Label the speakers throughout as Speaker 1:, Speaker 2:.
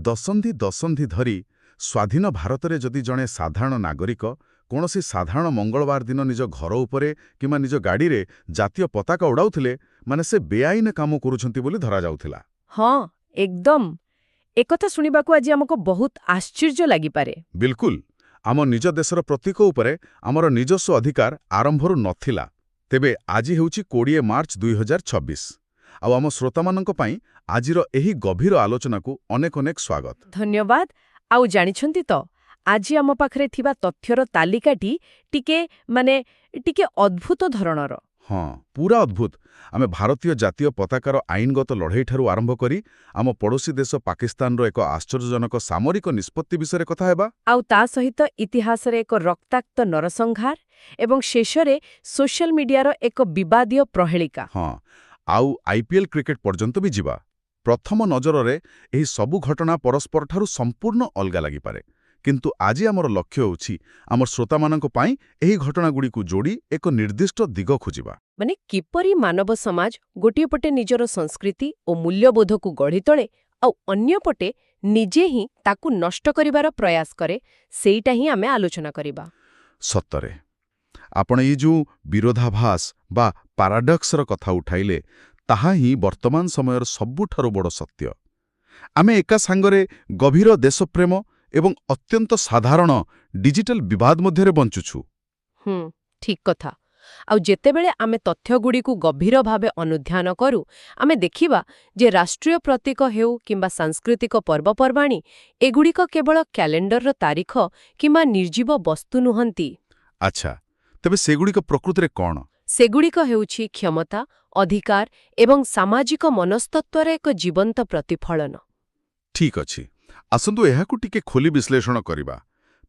Speaker 1: ଦଶନ୍ଧି ଦଶନ୍ଧି ଧରି ସ୍ୱାଧୀନ ଭାରତରେ ଯଦି ଜଣେ ସାଧାରଣ ନାଗରିକ କୌଣସି ସାଧାରଣ ମଙ୍ଗଳବାର ଦିନ ନିଜ ଘର ଉପରେ କିମ୍ବା ନିଜ ଗାଡ଼ିରେ ଜାତୀୟ ପତାକା ଉଡ଼ାଉଥିଲେ ମାନେ ସେ ବେଆଇନ କାମ କରୁଛନ୍ତି ବୋଲି ଧରାଯାଉଥିଲା।
Speaker 2: ହଁ, ଏକଦମ। ଏକଥା ଶୁଣିବାକୁ ଆଜି ଆମକୁ ବହୁତ ଆଶ୍ଚର୍ଯ୍ୟ ଲାଗିପାରେ।
Speaker 1: ବିଲକୁଲ। ଆମ ନିଜ ଦେଶର ପ୍ରତୀକ ଉପରେ ଆମର ନିଜସ୍ୱ ଅଧିକାର ଆରମ୍ଭରୁ ନଥିଲା। ତେବେ ଆଜି ହେଉଛି 20 ମାର୍ଚ୍ଚ 2026। ଆଉ ଆମ ଶ୍ରୋତାମାନଙ୍କ ପାଇଁ ଆଜିର ଏହି ଗଭୀର ଆଲୋଚନାକୁ ଅନେକ ଅନେକ ସ୍ୱାଗତ।
Speaker 2: ଧନ୍ୟବାଦ। ଆଉ ଜାଣିଛନ୍ତି ତ, ଆଜି ଆମ ପାଖରେ ଥିବା ତଥ୍ୟର ତାଲିକାଟି ଟିକେ ଅଦ୍ଭୁତ ଧରଣର।
Speaker 1: ହଁ, ପୁରା ଅଦ୍ଭୁତ। ଆମେ ଭାରତୀୟ ଜାତୀୟ ପତାକାର ଆଇନଗତ ଲଢ଼େଇଠାରୁ ଆରମ୍ଭ କରି ଆମ ପଡ଼ୋଶୀ ଦେଶ ପାକିସ୍ତାନର ଏକ ଆଶ୍ଚର୍ଯ୍ୟଜନକ ସାମରିକ ନିଷ୍ପତ୍ତି ବିଷୟରେ କଥା ହେବା।
Speaker 2: ଆଉ ତା ସହିତ ଇତିହାସରେ ଏକ ରକ୍ତାକ୍ତ ନରସଂହାର ଏବଂ ଶେଷରେ ସୋସିଆଲ ମିଡିଆର ଏକ ବିବାଦୀୟ ପ୍ରହେଳିକା।
Speaker 1: ହଁ, ଆଉ IPL କ୍ରିକେଟ ପର୍ଯ୍ୟନ୍ତ ବି ଯିବା। ପ୍ରଥମ ନଜରରେ ଏହି ସବୁ ଘଟଣା ପରସ୍ପରଠାରୁ ସମ୍ପୂର୍ଣ୍ଣ ଅଲଗା ଲାଗିପାରେ। କିନ୍ତୁ ଆଜି ଆମର ଲକ୍ଷ୍ୟ ହେଉଛି ଆମ ଶ୍ରୋତାମାନଙ୍କ ପାଇଁ ଏହି ଘଟଣାଗୁଡ଼ିକୁ ଯୋଡ଼ି ଏକ ନିର୍ଦ୍ଦିଷ୍ଟ ଦିଗ ଖୋଜିବା।
Speaker 2: ମାନେ କିପରି ମାନବ ସମାଜ ଗୋଟିଏ ପଟେ ନିଜର ସଂସ୍କୃତି ଓ ମୂଲ୍ୟବୋଧକୁ ଗଢ଼ି ତୋଳେ ଆଉ ଅନ୍ୟପଟେ ନିଜେ ହିଁ ତାକୁ ନଷ୍ଟ କରିବାର ପ୍ରୟାସ କରେ, ସେଇଟା ହିଁ ଆମେ ଆଲୋଚନା କରିବା।
Speaker 1: ସତରେ ଆପଣ ଏଇ ଯେଉଁ ବିରୋଧାଭାସ ବା ପାରାଡକ୍ସର କଥା ଉଠାଇଲେ, ତାହା ହିଁ ବର୍ତ୍ତମାନ ସମୟର ସବୁଠାରୁ ବଡ଼ ସତ୍ୟ। ଆମେ ଏକା ସାଙ୍ଗରେ ଗଭୀର ଦେଶପ୍ରେମ ଏବଂ ଅତ୍ୟନ୍ତ ସାଧାରଣ ଡିଜିଟାଲ ବିବାଦ ମଧ୍ୟରେ ବଞ୍ଚୁଛୁ।
Speaker 2: ଠିକ୍ କଥା। ଆଉ ଯେତେବେଳେ ଆମେ ତଥ୍ୟଗୁଡ଼ିକୁ ଗଭୀର ଭାବେ ଅନୁଧ୍ୟାନ କରୁ, ଆମେ ଦେଖିବା ଯେ ରାଷ୍ଟ୍ରୀୟ ପ୍ରତୀକ ହେଉ କିମ୍ବା ସାଂସ୍କୃତିକ ପର୍ବପର୍ବାଣୀ, ଏଗୁଡ଼ିକ କେବଳ କ୍ୟାଲେଣ୍ଡରର ତାରିଖ କିମ୍ବା ନିର୍ଜୀବ ବସ୍ତୁ ନୁହନ୍ତି।
Speaker 1: ଆଚ୍ଛା, ତେବେ ସେଗୁଡ଼ିକ ପ୍ରକୃତରେ କ'ଣ?
Speaker 2: ସେଗୁଡ଼ିକ ହେଉଛି କ୍ଷମତା, ଅଧିକାର ଏବଂ ସାମାଜିକ ମନସ୍ତତ୍ୱର ଏକ ଜୀବନ୍ତ ପ୍ରତିଫଳନ।
Speaker 1: ଠିକ୍ ଅଛି, ଆସନ୍ତୁ ଏହାକୁ ଟିକେ ଖୋଲି ବିଶ୍ଳେଷଣ କରିବା।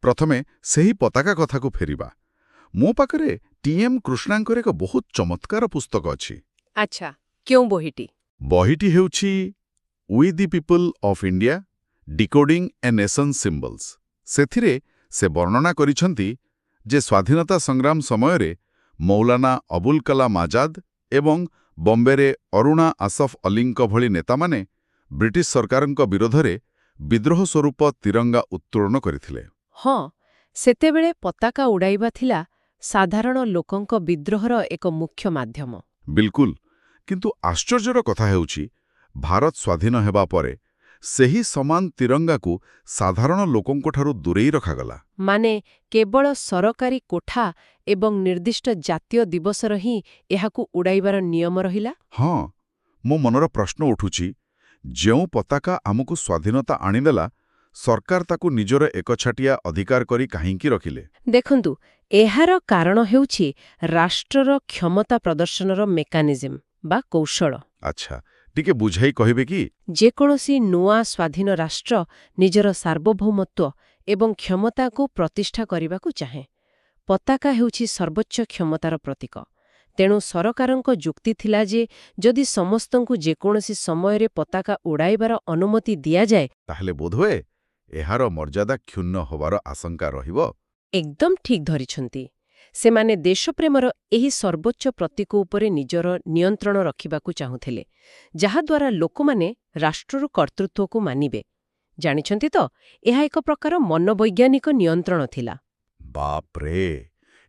Speaker 1: ପ୍ରଥମେ ସେହି ପତାକା କଥାକୁ ଫେରିବା। ମୋ ପାଖରେ TM କୃଷ୍ଣାଙ୍କର ଏକ ବହୁତ ଚମତ୍କାର ପୁସ୍ତକ ଅଛି।
Speaker 2: ଆଚ୍ଛା, କେଉଁ ବହିଟି?
Speaker 1: ବହିଟି ହେଉଛି we the people of India decoding a nation's symbols. ସେଥିରେ ସେ ବର୍ଣ୍ଣନା କରିଛନ୍ତି ଯେ ସ୍ୱାଧୀନତା ସଂଗ୍ରାମ ସମୟରେ ମୌଲାନା ଅବୁଲ କଲାମ ଆଜାଦ ଏବଂ ବମ୍ବେରେ ଅରୁଣା ଆସଫ୍ ଅଲିଙ୍କ ଭଳି ନେତାମାନେ ବ୍ରିଟିଶ ସରକାରଙ୍କ ବିରୋଧରେ ବିଦ୍ରୋହ ସ୍ୱରୂପ ତିରଙ୍ଗା ଉତ୍ତୋଳନ କରିଥିଲେ।
Speaker 2: ହଁ, ସେତେବେଳେ ପତାକା ଉଡ଼ାଇବା ଥିଲା ସାଧାରଣ ଲୋକଙ୍କ ବିଦ୍ରୋହର ଏକ ମୁଖ୍ୟ ମାଧ୍ୟମ।
Speaker 1: ବିଲକୁଲ। କିନ୍ତୁ ଆଶ୍ଚର୍ଯ୍ୟର କଥା ହେଉଛି, ଭାରତ ସ୍ୱାଧୀନ ହେବା ପରେ ସେହି ସମାନ ତିରଙ୍ଗାକୁ ସାଧାରଣ ଲୋକଙ୍କଠାରୁ ଦୂରେଇ ରଖାଗଲା।
Speaker 2: ମାନେ କେବଳ ସରକାରୀ କୋଠା ଏବଂ ନିର୍ଦ୍ଦିଷ୍ଟ ଜାତୀୟ ଦିବସର ହିଁ ଏହାକୁ ଉଡ଼ାଇବାର ନିୟମ ରହିଲା।
Speaker 1: ହଁ, ମୋ ମନର ପ୍ରଶ୍ନ ଉଠୁଛି, ଯେଉଁ ପତାକା ଆମକୁ ସ୍ୱାଧୀନତା ଆଣିଦେଲା, ସରକାର ତାକୁ ନିଜର ଏକଛାଟିଆ ଅଧିକାର କରି କାହିଁକି ରଖିଲେ?
Speaker 2: ଦେଖନ୍ତୁ, ଏହାର କାରଣ ହେଉଛି ରାଷ୍ଟ୍ରର କ୍ଷମତା ପ୍ରଦର୍ଶନର ମେକାନିଜମ ବା କୌଶଳ।
Speaker 1: ଆଚ୍ଛା, ଟିକେ ବୁଝାଇ କହିବେ କି?
Speaker 2: ଯେକୌଣସି ନୂଆ ସ୍ୱାଧୀନ ରାଷ୍ଟ୍ର ନିଜର ସାର୍ବଭୌମତ୍ୱ ଏବଂ କ୍ଷମତାକୁ ପ୍ରତିଷ୍ଠା କରିବାକୁ ଚାହେଁ। ପତାକା ହେଉଛି ସର୍ବୋଚ୍ଚ କ୍ଷମତାର ପ୍ରତୀକ। ତେଣୁ ସରକାରଙ୍କ ଯୁକ୍ତି ଥିଲା ଯେ ଯଦି ସମସ୍ତଙ୍କୁ ଯେକୌଣସି ସମୟରେ ପତାକା ଉଡ଼ାଇବାର ଅନୁମତି ଦିଆଯାଏ,
Speaker 1: ତାହେଲେ ବୋଧହୁଏ ଏହାର ମର୍ଯ୍ୟାଦା କ୍ଷୁଣ୍ଣ ହେବାର ଆଶଙ୍କା ରହିବ।
Speaker 2: ଏକଦମ ଠିକ୍ ଧରିଛନ୍ତି। ସେମାନେ ଦେଶପ୍ରେମର ଏହି ସର୍ବୋଚ୍ଚ ପ୍ରତୀକ ଉପରେ ନିଜର ନିୟନ୍ତ୍ରଣ ରଖିବାକୁ ଚାହୁଁଥିଲେ, ଯାହାଦ୍ୱାରା ଲୋକମାନେ ରାଷ୍ଟ୍ରର କର୍ତ୍ତୃତ୍ୱକୁ ମାନିବେ। ଜାଣିଛନ୍ତି ତ, ଏହା ଏକ ପ୍ରକାର ମନୋବୈଜ୍ଞାନିକ ନିୟନ୍ତ୍ରଣ ଥିଲା।
Speaker 1: ବାପ୍ରେ!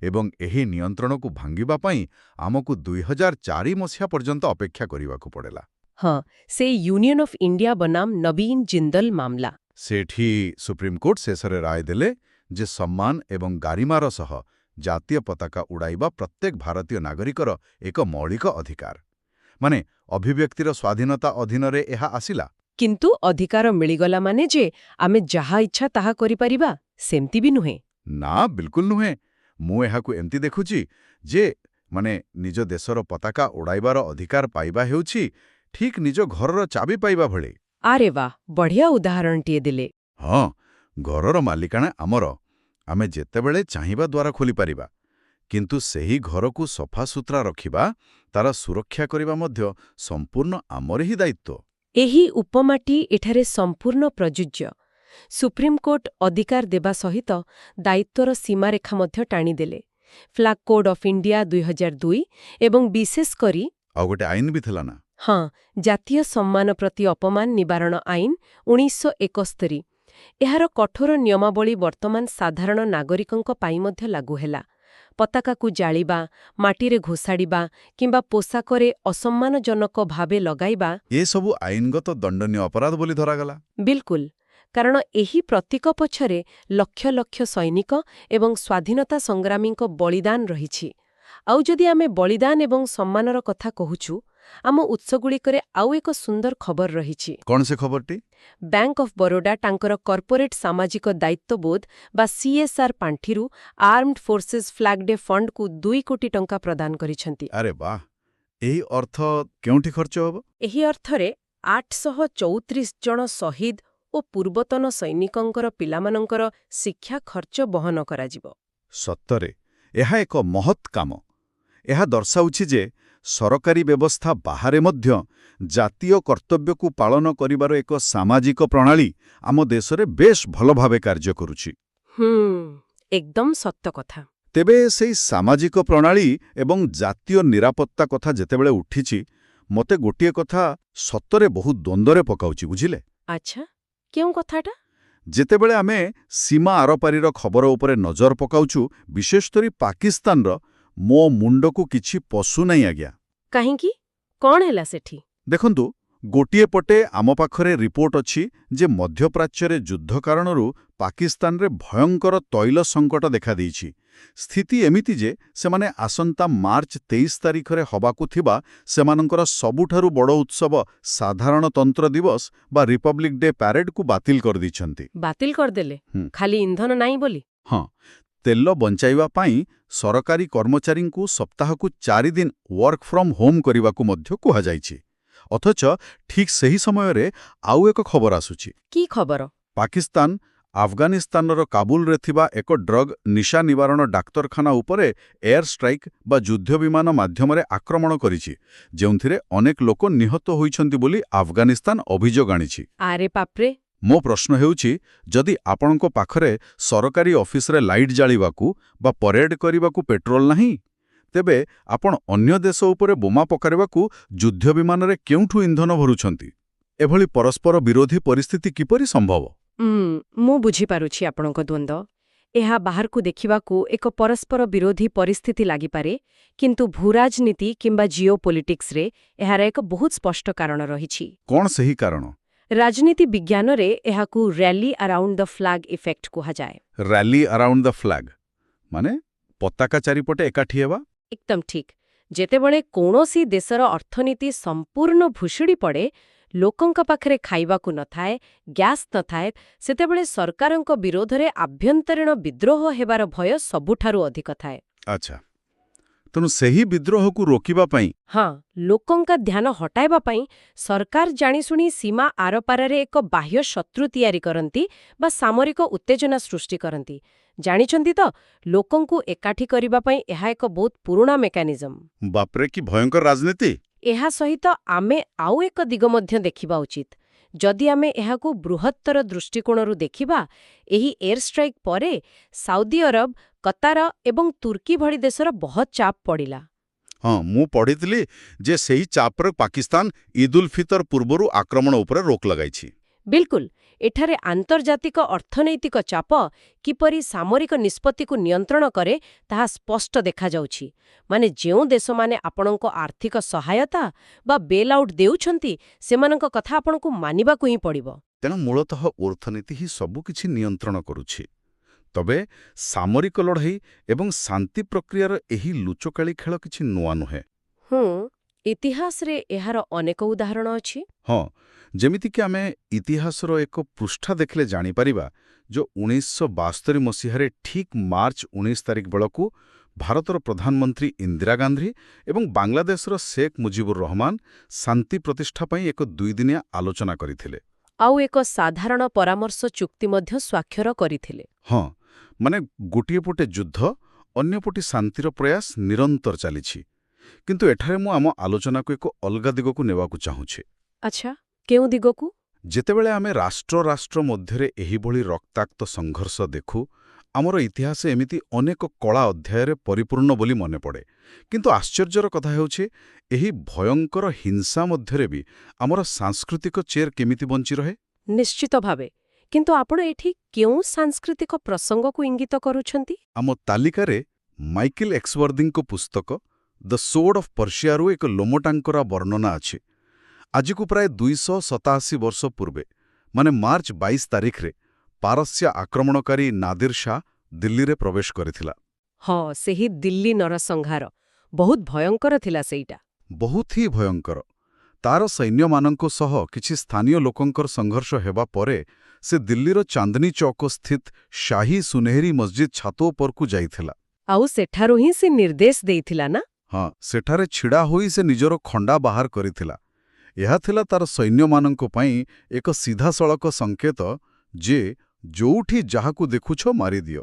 Speaker 1: ଏବଂ ଏହି ନିୟନ୍ତ୍ରଣକୁ ଭାଙ୍ଗିବା ପାଇଁ ଆମକୁ 2004 ମସିହା ପର୍ଯ୍ୟନ୍ତ ଅପେକ୍ଷା କରିବାକୁ ପଡ଼ିଲା।
Speaker 2: ହଁ, ସେ ୟୁନିୟନ ଅଫ୍ ଇଣ୍ଡିଆ ବନାମ ନବୀନ ଜିନ୍ଦଲ ମାମଲା।
Speaker 1: ସେଠି ସୁପ୍ରିମକୋର୍ଟ ଶେଷରେ ରାୟ ଦେଲେ ଯେ ସମ୍ମାନ ଏବଂ ଗାରିମାର ସହ ଜାତୀୟ ପତାକା ଉଡ଼ାଇବା ପ୍ରତ୍ୟେକ ଭାରତୀୟ ନାଗରିକର ଏକ ମୌଳିକ ଅଧିକାର। ମାନେ ଅଭିବ୍ୟକ୍ତିର ସ୍ୱାଧୀନତା ଅଧୀନରେ ଏହା ଆସିଲା।
Speaker 2: କିନ୍ତୁ ଅଧିକାର ମିଳିଗଲା ମାନେ ଯେ ଆମେ ଯାହା ଇଚ୍ଛା ତାହା କରିପାରିବା, ସେମିତି ବି ନୁହେଁ।
Speaker 1: ନା, ବିଲକୁଲ ନୁହେଁ। ମୁଁ ଏହାକୁ ଏମିତି ଦେଖୁଛି ଯେ ନିଜ ଦେଶର ପତାକା ଉଡ଼ାଇବାର ଅଧିକାର ପାଇବା ହେଉଛି ଠିକ୍ ନିଜ ଘରର ଚାବି ପାଇବା ଭଳି।
Speaker 2: ଆରେ ବାଃ, ବଢ଼ିଆ ଉଦାହରଣଟିଏ ଦେଲେ।
Speaker 1: ହଁ, ଘରର ମାଲିକାଣା ଆମର। ଆମେ ଯେତେବେଳେ ଚାହିଁବା ଦ୍ୱାର ଖୋଲିପାରିବା। କିନ୍ତୁ ସେହି ଘରକୁ ସଫାସୁତୁରା ରଖିବା, ତାର ସୁରକ୍ଷା କରିବା ମଧ୍ୟ ସମ୍ପୂର୍ଣ୍ଣ ଆମରି ହିଁ ଦାୟିତ୍ୱ।
Speaker 2: ଏହି ଉପମାଟି ଏଠାରେ ସମ୍ପୂର୍ଣ୍ଣ ପ୍ରଯୁଜ୍ୟ। ସୁପ୍ରିମକୋର୍ଟ ଅଧିକାର ଦେବା ସହିତ ଦାୟିତ୍ୱର ସୀମାରେଖା ମଧ୍ୟ ଟାଣିଦେଲେ। ଫ୍ଲାଗ କୋଡ୍ ଅଫ୍ ଇଣ୍ଡିଆ 2002 ଏବଂ ବିଶେଷ କରି
Speaker 1: ଆଉ ଗୋଟେ ଆଇନ ବି ଥିଲା ନା?
Speaker 2: ହଁ, ଜାତୀୟ ସମ୍ମାନ ପ୍ରତି ଅପମାନ ନିବାରଣ ଆଇନ 1971। ଏହାର କଠୋର ନିୟମାବଳୀ ବର୍ତ୍ତମାନ ସାଧାରଣ ନାଗରିକଙ୍କ ପାଇଁ ମଧ୍ୟ ଲାଗୁ ହେଲା। ପତାକାକୁ ଜାଳିବା, ମାଟିରେ ଘୋଷାଡ଼ିବା କିମ୍ବା ପୋଷାକରେ ଅସମ୍ମାନଜନକ ଭାବେ ଲଗାଇବା
Speaker 1: ଏସବୁ ଆଇନଗତ ଦଣ୍ଡନୀୟ ଅପରାଧ ବୋଲି ଧରାଗଲା।
Speaker 2: ବିଲକୁଲ, କାରଣ ଏହି ପ୍ରତୀକ ପଛରେ ଲକ୍ଷ ଲକ୍ଷ ସୈନିକ ଏବଂ ସ୍ୱାଧୀନତା ସଂଗ୍ରାମୀଙ୍କ ବଳିଦାନ ରହିଛି। ଆଉ ଯଦି ଆମେ ବଳିଦାନ ଏବଂ ସମ୍ମାନର କଥା କହୁଛୁ, ଆମ ଉତ୍ସଗୁଡ଼ିକରେ ଆଉ ଏକ ସୁନ୍ଦର ଖବର ରହିଛି।
Speaker 1: କ'ଣ ସେ ଖବରଟି?
Speaker 2: ବ୍ୟାଙ୍କ ଅଫ୍ ବରୋଡା ତାଙ୍କର କର୍ପୋରେଟ୍ ସାମାଜିକ ଦାୟିତ୍ୱବୋଧ ବା CSR ପାଣ୍ଠିରୁ ଆର୍ମଡ୍ ଫୋର୍ସେସ୍ ଫ୍ଲାଗ ଡେ ଫଣ୍ଡକୁ 2 କୋଟି ଟଙ୍କା ପ୍ରଦାନ କରିଛନ୍ତି।
Speaker 1: ଆରେ ବାଃ! ଏହି ଅର୍ଥ କେଉଁଠି ଖର୍ଚ୍ଚ ହେବ?
Speaker 2: ଏହି ଅର୍ଥରେ 834 ଜଣ ଶହୀଦ ଓ ପୂର୍ବତନ ସୈନିକଙ୍କର ପିଲାମାନଙ୍କର ଶିକ୍ଷା ଖର୍ଚ୍ଚ ବହନ କରାଯିବ।
Speaker 1: ସତରେ ଏହା ଏକ ମହତ୍ କାମ। ଏହା ଦର୍ଶାଉଛି ଯେ ସରକାରୀ ବ୍ୟବସ୍ଥା ବାହାରେ ମଧ୍ୟ ଜାତୀୟ କର୍ତ୍ତବ୍ୟକୁ ପାଳନ କରିବାର ଏକ ସାମାଜିକ ପ୍ରଣାଳୀ ଆମ ଦେଶରେ ବେଶ୍ ଭଲ ଭାବେ କାର୍ଯ୍ୟ କରୁଛି।
Speaker 2: ଏକଦମ ସତ କଥା।
Speaker 1: ତେବେ ସେହି ସାମାଜିକ ପ୍ରଣାଳୀ ଏବଂ ଜାତୀୟ ନିରାପତ୍ତା କଥା ଯେତେବେଳେ ଉଠିଛି, ମୋତେ ଗୋଟିଏ କଥା ସତରେ ବହୁତ ଦ୍ୱନ୍ଦ୍ୱରେ ପକାଉଛି, ବୁଝିଲେ?
Speaker 2: ଆଚ୍ଛା, କେଉଁ କଥାଟା?
Speaker 1: ଯେତେବେଳେ ଆମେ ସୀମା ଆରପାରିର ଖବର ଉପରେ ନଜର ପକାଉଛୁ, ବିଶେଷ କରି ପାକିସ୍ତାନର, ମୋ ମୁଣ୍ଡକୁ କିଛି ପଶୁନାହିଁ ଆଜ୍ଞା।
Speaker 2: କାହିଁକି? କ'ଣ ହେଲା ସେଠି?
Speaker 1: ଦେଖନ୍ତୁ, ଗୋଟିଏ ପଟେ ଆମ ପାଖରେ ରିପୋର୍ଟ ଅଛି ଯେ ମଧ୍ୟପ୍ରାଚ୍ୟରେ ଯୁଦ୍ଧ କାରଣରୁ ପାକିସ୍ତାନରେ ଭୟଙ୍କର ତୈଳ ସଙ୍କଟ ଦେଖାଦେଇଛି। ସ୍ଥିତି ଏମିତି ଯେ ସେମାନେ ଆସନ୍ତା ମାର୍ଚ୍ଚ 23 ତାରିଖରେ ହେବାକୁ ଥିବା ସେମାନଙ୍କର ସବୁଠାରୁ ବଡ଼ ଉତ୍ସବ ସାଧାରଣତନ୍ତ୍ର ଦିବସ ବା ରିପବ୍ଲିକ୍ ଡେ ପ୍ୟାରେଡ୍କୁ ବାତିଲ କରିଦେଇଛନ୍ତି।
Speaker 2: ବାତିଲ କରିଦେଲେ? ଖାଲି ଇନ୍ଧନ ନାହିଁ ବୋଲି?
Speaker 1: ହଁ, ତେଲ ବଞ୍ଚାଇବା ପାଇଁ ସରକାରୀ କର୍ମଚାରୀଙ୍କୁ ସପ୍ତାହକୁ 4 ଦିନ ୱାର୍କ ଫ୍ରମ୍ ହୋମ୍ କରିବାକୁ ମଧ୍ୟ କୁହାଯାଇଛି। ଅଥଚ ଠିକ୍ ସେହି ସମୟରେ ଆଉ ଏକ ଖବର ଆସୁଛି।
Speaker 2: କି ଖବର?
Speaker 1: ପାକିସ୍ତାନ ଆଫଗାନିସ୍ତାନର କାବୁଲରେ ଥିବା ଏକ ଡ୍ରଗ୍ ନିଶା ନିବାରଣ ଡାକ୍ତରଖାନା ଉପରେ ଏୟାର ଷ୍ଟ୍ରାଇକ୍ ବା ଯୁଦ୍ଧ ବିମାନ ମାଧ୍ୟମରେ ଆକ୍ରମଣ କରିଛି, ଯେଉଁଥିରେ ଅନେକ ଲୋକ ନିହତ ହୋଇଛନ୍ତି ବୋଲି ଆଫଗାନିସ୍ତାନ ଅଭିଯୋଗ ଆଣିଛି।
Speaker 2: ଆରେ ବାପ୍ରେ!
Speaker 1: ମୋ ପ୍ରଶ୍ନ ହେଉଛି, ଯଦି ଆପଣଙ୍କ ପାଖରେ ସରକାରୀ ଅଫିସରେ ଲାଇଟ୍ ଜାଳିବାକୁ ବା ପରେଡ୍ କରିବାକୁ ପେଟ୍ରୋଲ ନାହିଁ, ତେବେ ଆପଣ ଅନ୍ୟ ଦେଶ ଉପରେ ବୋମା ପକାଇବାକୁ ଯୁଦ୍ଧ ବିମାନରେ କେଉଁଠୁ ଇନ୍ଧନ ଭରୁଛନ୍ତି? ଏଭଳି ପରସ୍ପର ବିରୋଧୀ ପରିସ୍ଥିତି କିପରି ସମ୍ଭବ?
Speaker 2: ମୁଁ ବୁଝିପାରୁଛି ଆପଣଙ୍କ ଦ୍ୱନ୍ଦ୍ୱ। ଏହା ବାହାରକୁ ଦେଖିବାକୁ ଏକ ପରସ୍ପର ବିରୋଧୀ ପରିସ୍ଥିତି ଲାଗିପାରେ, କିନ୍ତୁ ଭୂରାଜନୀତି କିମ୍ବା ଜିଓପୋଲିଟିକ୍ସରେ ଏହାର ଏକ ବହୁତ ସ୍ପଷ୍ଟ କାରଣ ରହିଛି।
Speaker 1: କ'ଣ ସେହି କାରଣ?
Speaker 2: ରାଜନୀତି ବିଜ୍ଞାନରେ ଏହାକୁ ର୍ୟାଲି ଆରାଉଣ୍ଡ ଦ ଫ୍ଲାଗ ଇଫେକ୍ଟ କୁହାଯାଏ।
Speaker 1: ର୍ୟାଲି ଆରାଉଣ୍ଡ ଦ ଫ୍ଲାଗ ମାନେ ପତାକା ଚାରିପଟେ ଏକାଠି ହେବା?
Speaker 2: ଏକଦମ ଠିକ୍। ଯେତେବେଳେ କୌଣସି ଦେଶର ଅର୍ଥନୀତି ସମ୍ପୂର୍ଣ୍ଣ ଭୁଷୁଡ଼ି ପଡ଼େ, ଲୋକଙ୍କ ପାଖରେ ଖାଇବାକୁ ନଥାଏ, ଗ୍ୟାସ୍ ନଥାଏ, ସେତେବେଳେ ସରକାରଙ୍କ ବିରୋଧରେ ଆଭ୍ୟନ୍ତରୀଣ ବିଦ୍ରୋହ ହେବାର ଭୟ ସବୁଠାରୁ ଅଧିକ ଥାଏ।
Speaker 1: ଆଚ୍ଛା, ତେଣୁ ସେହି ବିଦ୍ରୋହକୁ ରୋକିବା ପାଇଁ
Speaker 2: ଲୋକଙ୍କ ଧ୍ୟାନ ହଟାଇବା ପାଇଁ ସରକାର ଜାଣିଶୁଣି ସୀମା ଆରପାରରେ ଏକ ବାହ୍ୟ ଶତ୍ରୁ ତିଆରି କରନ୍ତି ବା ସାମରିକ ଉତ୍ତେଜନା ସୃଷ୍ଟି କରନ୍ତି। ଜାଣିଛନ୍ତି ତ, ଲୋକଙ୍କୁ ଏକାଠି କରିବା ପାଇଁ ଏହା ଏକ ବହୁତ ପୁରୁଣା ମେକାନିଜମ।
Speaker 1: ବାପ୍ରେ, କି ଭୟଙ୍କର ରାଜନୀତି!
Speaker 2: ଏହା ସହିତ ଆମେ ଆଉ ଏକ ଦିଗ ମଧ୍ୟ ଦେଖିବା ଉଚିତ। ଯଦି ଆମେ ଏହାକୁ ବୃହତ୍ତର ଦୃଷ୍ଟିକୋଣରୁ ଦେଖିବା, ଏହି ଏୟାର ଷ୍ଟ୍ରାଇକ୍ ପରେ ସାଉଦି ଆରବ, କତାର ଏବଂ ତୁର୍କୀ ଭଳି ଦେଶର ବହୁତ ଚାପ ପଡ଼ିଲା।
Speaker 1: ହଁ, ମୁଁ ପଢ଼ିଥିଲି ଯେ ସେହି ଚାପରେ ପାକିସ୍ତାନ ଇଦ୍ ଉଲ୍ ଫିତର ପୂର୍ବରୁ ଆକ୍ରମଣ ଉପରେ ରୋକ ଲଗାଇଛି।
Speaker 2: ବିଲକୁଲ, ଏଠାରେ ଆନ୍ତର୍ଜାତିକ ଅର୍ଥନୈତିକ ଚାପ କିପରି ସାମରିକ ନିଷ୍ପତ୍ତିକୁ ନିୟନ୍ତ୍ରଣ କରେ ତାହା ସ୍ପଷ୍ଟ ଦେଖାଯାଉଛି। ମାନେ ଯେଉଁ ଦେଶମାନେ ଆପଣଙ୍କ ଆର୍ଥିକ ସହାୟତା ବା ବେଲ୍ ଆଉଟ୍ ଦେଉଛନ୍ତି, ସେମାନଙ୍କ କଥା ଆପଣଙ୍କୁ ମାନିବାକୁ ହିଁ ପଡ଼ିବ।
Speaker 1: ତେଣୁ ମୂଳତଃ ଅର୍ଥନୀତି ହିଁ ସବୁକିଛି ନିୟନ୍ତ୍ରଣ କରୁଛି। ତବେ ସାମରିକ ଲଢ଼େଇ ଏବଂ ଶାନ୍ତି ପ୍ରକ୍ରିୟାର ଏହି ଲୁଚକାଳି ଖେଳ କିଛି ନୂଆ ନୁହେଁ।
Speaker 2: ଇତିହାସରେ ଏହାର ଅନେକ ଉଦାହରଣ ଅଛି।
Speaker 1: ହଁ, ଯେମିତିକି ଆମେ ଇତିହାସର ଏକ ପୃଷ୍ଠା ଦେଖିଲେ ଜାଣିପାରିବା ଯେ 1972 ମସିହାରେ ଠିକ୍ ମାର୍ଚ୍ଚ 19 ତାରିଖ ବେଳକୁ ଭାରତର ପ୍ରଧାନମନ୍ତ୍ରୀ ଇନ୍ଦିରା ଗାନ୍ଧୀ ଏବଂ ବାଂଲାଦେଶର ଶେଖ୍ ମୁଜିବୁର ରହମାନ ଶାନ୍ତି ପ୍ରତିଷ୍ଠା ପାଇଁ ଏକ 2 ଦିନିଆ ଆଲୋଚନା କରିଥିଲେ।
Speaker 2: ଆଉ ଏକ ସାଧାରଣ ପରାମର୍ଶ ଚୁକ୍ତି ମଧ୍ୟ ସ୍ୱାକ୍ଷର କରିଥିଲେ।
Speaker 1: ହଁ, ମାନେ ଗୋଟିଏ ପଟେ ଯୁଦ୍ଧ, ଅନ୍ୟପଟେ ଶାନ୍ତିର ପ୍ରୟାସ ନିରନ୍ତର ଚାଲିଛି। କିନ୍ତୁ ଏଠାରେ ମୁଁ ଆମ ଆଲୋଚନାକୁ ଏକ ଅଲଗା ଦିଗକୁ ନେବାକୁ ଚାହୁଁଛି।
Speaker 2: ଆଚ୍ଛା, କେଉଁ ଦିଗକୁ?
Speaker 1: ଯେତେବେଳେ ଆମେ ରାଷ୍ଟ୍ର ରାଷ୍ଟ୍ର ମଧ୍ୟରେ ଏହିଭଳି ରକ୍ତାକ୍ତ ସଂଘର୍ଷ ଦେଖୁ, ଆମର ଇତିହାସ ଏମିତି ଅନେକ କଳା ଅଧ୍ୟାୟରେ ପରିପୂର୍ଣ୍ଣ ବୋଲି ମନେପଡ଼େ। କିନ୍ତୁ ଆଶ୍ଚର୍ଯ୍ୟର କଥା ହେଉଛି, ଏହି ଭୟଙ୍କର ହିଂସା ମଧ୍ୟରେ ବି ଆମର ସାଂସ୍କୃତିକ ଚେର କେମିତି ବଞ୍ଚି ରହେ?
Speaker 2: ନିଶ୍ଚିତ ଭାବେ। କିନ୍ତୁ ଆପଣ ଏଠି କେଉଁ ସାଂସ୍କୃତିକ ପ୍ରସଙ୍ଗକୁ ଇଙ୍ଗିତ କରୁଛନ୍ତି?
Speaker 1: ଆମ ତାଲିକାରେ ମାଇକେଲ ଏକ୍ସୱର୍ଦିଙ୍କ ପୁସ୍ତକ ଦ ସୋର୍ଡ ଅଫ୍ ପର୍ସିଆରୁ ଏକ ଲୋମଟାଙ୍କରା ବର୍ଣ୍ଣନା ଅଛି। ଆଜିକୁ ପ୍ରାୟ 287 ବର୍ଷ ପୂର୍ବେ, ମାନେ ମାର୍ଚ୍ଚ 22 ତାରିଖରେ, ପାରସ୍ୟ ଆକ୍ରମଣକାରୀ ନାଦିର ଶାହ ଦିଲ୍ଲୀରେ ପ୍ରବେଶ କରିଥିଲା।
Speaker 2: ହଁ, ସେହି ଦିଲ୍ଲୀ ନରସଂହାର ବହୁତ ଭୟଙ୍କର ଥିଲା ସେଇଟା।
Speaker 1: ବହୁତ ହିଁ ଭୟଙ୍କର। ତାର ସୈନ୍ୟମାନଙ୍କ ସହ କିଛି ସ୍ଥାନୀୟ ଲୋକଙ୍କର ସଂଘର୍ଷ ହେବା ପରେ ସେ ଦିଲ୍ଲୀର ଚାନ୍ଦନୀ ଚୌକ ସ୍ଥିତ ଶାହୀ ସୁନେହେରୀ ମସଜିଦ୍ ଛାତ ଉପରକୁ ଯାଇଥିଲା।
Speaker 2: ଆଉ ସେଠାରୁ ହିଁ ସେ ନିର୍ଦ୍ଦେଶ ଦେଇଥିଲା ନା?
Speaker 1: ହଁ, ସେଠାରେ ଛିଡ଼ା ହୋଇ ସେ ନିଜର ଖଣ୍ଡା ବାହାର କରିଥିଲା। ଏହା ଥିଲା ତାର ସୈନ୍ୟମାନଙ୍କ ପାଇଁ ଏକ ସିଧାସଳଖ ସଙ୍କେତ ଯେ ଯୋଉଠି ଯାହାକୁ ଦେଖୁଛ ମାରିଦିଅ।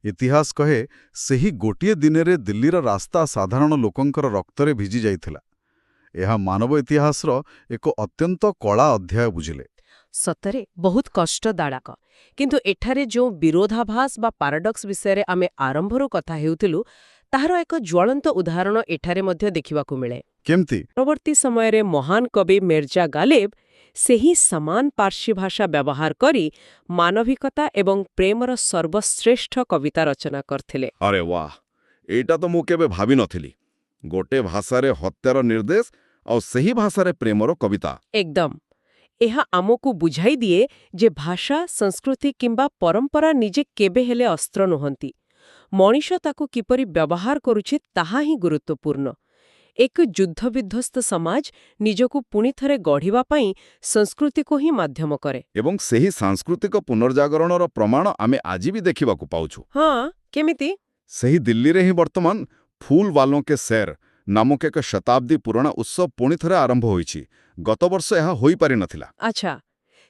Speaker 1: ଇତିହାସ କହେ, ସେହି ଗୋଟିଏ ଦିନରେ ଦିଲ୍ଲୀର ରାସ୍ତା ସାଧାରଣ ଲୋକଙ୍କର ରକ୍ତରେ ଭିଜି ଯାଇଥିଲା। ଏହା ମାନବ ଇତିହାସର ଏକ ଅତ୍ୟନ୍ତ କଳା ଅଧ୍ୟାୟ ବୁଝିଲେ।
Speaker 2: ସତରେ ବହୁତ କଷ୍ଟଦାୟକ। କିନ୍ତୁ ଏଠାରେ ଯେଉଁ ବିରୋଧାଭାସ ବା ପାରାଡକ୍ସ ବିଷୟରେ ଆମେ ଆରମ୍ଭରୁ କଥା ହେଉଥିଲୁ, ତାହାର ଏକ ଜ୍ୱଳନ୍ତ ଉଦାହରଣ ଏଠାରେ ମଧ୍ୟ ଦେଖିବାକୁ ମିଳେ।
Speaker 1: କେମିତି?
Speaker 2: ପରବର୍ତ୍ତୀ ସମୟରେ ମହାନ କବି ମିର୍ଜା ଗାଲିବ ସେହି ସମାନ ପାର୍ସୀ ଭାଷା ବ୍ୟବହାର କରି ମାନବିକତା ଏବଂ ପ୍ରେମର ସର୍ବଶ୍ରେଷ୍ଠ କବିତା ରଚନା କରିଥିଲେ।
Speaker 3: ଆରେ ବାଃ, ଏଇଟା ତ ମୁଁ କେବେ ଭାବିନଥିଲି। ଗୋଟେ ଭାଷାରେ ହତ୍ୟାର ନିର୍ଦ୍ଦେଶ ଆଉ ସେହି ଭାଷାରେ ପ୍ରେମର କବିତା।
Speaker 2: ଏକଦମ। ଏହା ଆମକୁ ବୁଝାଇ ଦିଏ ଯେ ଭାଷା, ସଂସ୍କୃତି କିମ୍ବା ପରମ୍ପରା ନିଜେ କେବେ ହେଲେ ଅସ୍ତ୍ର ନୁହନ୍ତି। ମଣିଷ ତାକୁ କିପରି ବ୍ୟବହାର କରୁଛି ତାହା ହିଁ ଗୁରୁତ୍ୱପୂର୍ଣ୍ଣ। ଏକ ଯୁଦ୍ଧବିଧ୍ୱସ୍ତ ସମାଜ ନିଜକୁ ପୁଣି ଥରେ ଗଢ଼ିବା ପାଇଁ ସଂସ୍କୃତିକୁ ହିଁ ମାଧ୍ୟମ କରେ।
Speaker 3: ଏବଂ ସେହି ସାଂସ୍କୃତିକ ପୁନର୍ଜାଗରଣର ପ୍ରମାଣ ଆମେ ଆଜି ବି ଦେଖିବାକୁ ପାଉଛୁ।
Speaker 2: ହଁ, କେମିତି?
Speaker 3: ସେହି ଦିଲ୍ଲୀରେ ହିଁ ବର୍ତ୍ତମାନ ଫୁଲ ବାଲୋଁ କେ ସେର୍ ନାମକ ଏକ ଶତାବ୍ଦୀ ପୁରୁଣା ଉତ୍ସବ ପୁଣି ଥରେ ଆରମ୍ଭ ହୋଇଛି। ଗତବର୍ଷ ଏହା ହୋଇପାରିନଥିଲା।
Speaker 2: ଆଚ୍ଛା,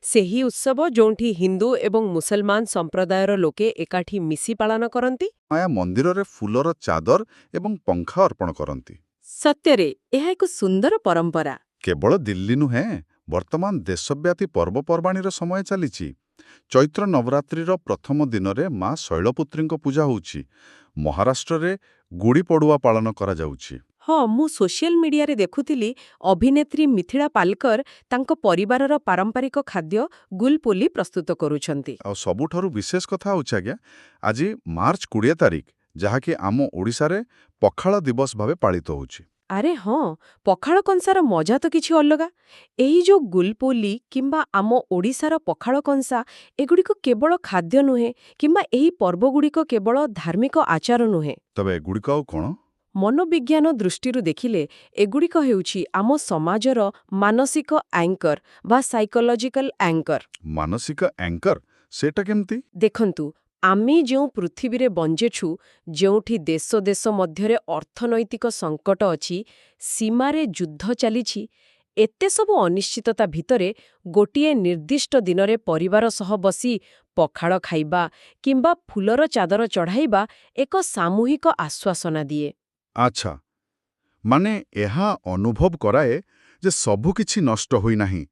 Speaker 2: ସେହି ଉତ୍ସବ ଯେଉଁଠି ହିନ୍ଦୁ ଏବଂ ମୁସଲମାନ ସମ୍ପ୍ରଦାୟର ଲୋକେ ଏକାଠି ମିଶି ପାଳନ କରନ୍ତି।
Speaker 1: ମାୟା ମନ୍ଦିରରେ ଫୁଲର ଚାଦର ଏବଂ ପଙ୍ଖା ଅର୍ପଣ କରନ୍ତି।
Speaker 2: ସତ୍ୟରେ ଏହା ଏକ ସୁନ୍ଦର ପରମ୍ପରା।
Speaker 1: କେବଳ ଦିଲ୍ଲୀ ନୁହେଁ, ବର୍ତ୍ତମାନ ଦେଶବ୍ୟାପୀ ପର୍ବପର୍ବାଣୀର ସମୟ ଚାଲିଛି। ଚୈତ୍ର ନବରାତ୍ରିର ପ୍ରଥମ ଦିନରେ ମା ଶୈଳପୁତ୍ରୀଙ୍କ ପୂଜା ହେଉଛି। ମହାରାଷ୍ଟ୍ରରେ ଗୁଡ଼ି ପଡ଼ୁଆ ପାଳନ କରାଯାଉଛି।
Speaker 2: ହଁ, ମୁଁ ସୋସିଆଲ ମିଡିଆରେ ଦେଖୁଥିଲି ଅଭିନେତ୍ରୀ ମିଥିଳା ପାଲକର ତାଙ୍କ ପରିବାରର ପାରମ୍ପରିକ ଖାଦ୍ୟ ଗୁଲପୋଲି ପ୍ରସ୍ତୁତ କରୁଛନ୍ତି।
Speaker 1: ଆଉ ସବୁଠାରୁ ବିଶେଷ କଥା ହେଉଛି ଆଜ୍ଞା, ଆଜି ମାର୍ଚ୍ଚ 20 ତାରିଖ, ଯାହାକି ଆମ ଓଡ଼ିଶାରେ ପଖାଳ ଦିବସ ଭାବେ ପାଳିତ ହେଉଛି।
Speaker 2: ଆରେ ହଁ, ପଖାଳ କଂସାର ମଜା ତ କିଛି ଅଲଗା। ଏହି ଯୋଉ ଗୁଲପୋଲି କିମ୍ବା ଆମ ଓଡ଼ିଶାର ପଖାଳ କଂସା, ଏଗୁଡ଼ିକ କେବଳ ଖାଦ୍ୟ ନୁହେଁ କିମ୍ବା ଏହି ପର୍ବଗୁଡ଼ିକ କେବଳ ଧାର୍ମିକ ଆଚାର ନୁହେଁ।
Speaker 1: ତେବେ ଏଗୁଡ଼ିକ ଆଉ କ'ଣ?
Speaker 2: ମନୋବିଜ୍ଞାନ ଦୃଷ୍ଟିରୁ ଦେଖିଲେ ଏଗୁଡ଼ିକ ହେଉଛି ଆମ ସମାଜର ମାନସିକ ଆଙ୍କର ବା ସାଇକୋଲୋଜିକାଲ ଆଙ୍କର।
Speaker 1: ମାନସିକ ଆଙ୍କର? ସେଟା କେମିତି?
Speaker 2: ଦେଖନ୍ତୁ, ଆମେ ଯେଉଁ ପୃଥିବୀରେ ବଞ୍ଚିଛୁ, ଯେଉଁଠି ଦେଶ ଦେଶ ମଧ୍ୟରେ ଅର୍ଥନୈତିକ ସଙ୍କଟ ଅଛି, ସୀମାରେ ଯୁଦ୍ଧ ଚାଲିଛି, ଏତେ ସବୁ ଅନିଶ୍ଚିତତା ଭିତରେ ଗୋଟିଏ ନିର୍ଦ୍ଦିଷ୍ଟ ଦିନରେ ପରିବାର ସହ ବସି ପଖାଳ ଖାଇବା କିମ୍ବା ଫୁଲର ଚାଦର ଚଢ଼ାଇବା ଏକ ସାମୂହିକ ଆଶ୍ୱାସନା ଦିଏ।
Speaker 1: ଆଚ୍ଛା, ମାନେ ଏହା ଅନୁଭବ କରାଏ ଯେ ସବୁକିଛି ନଷ୍ଟ ହୋଇନାହିଁ।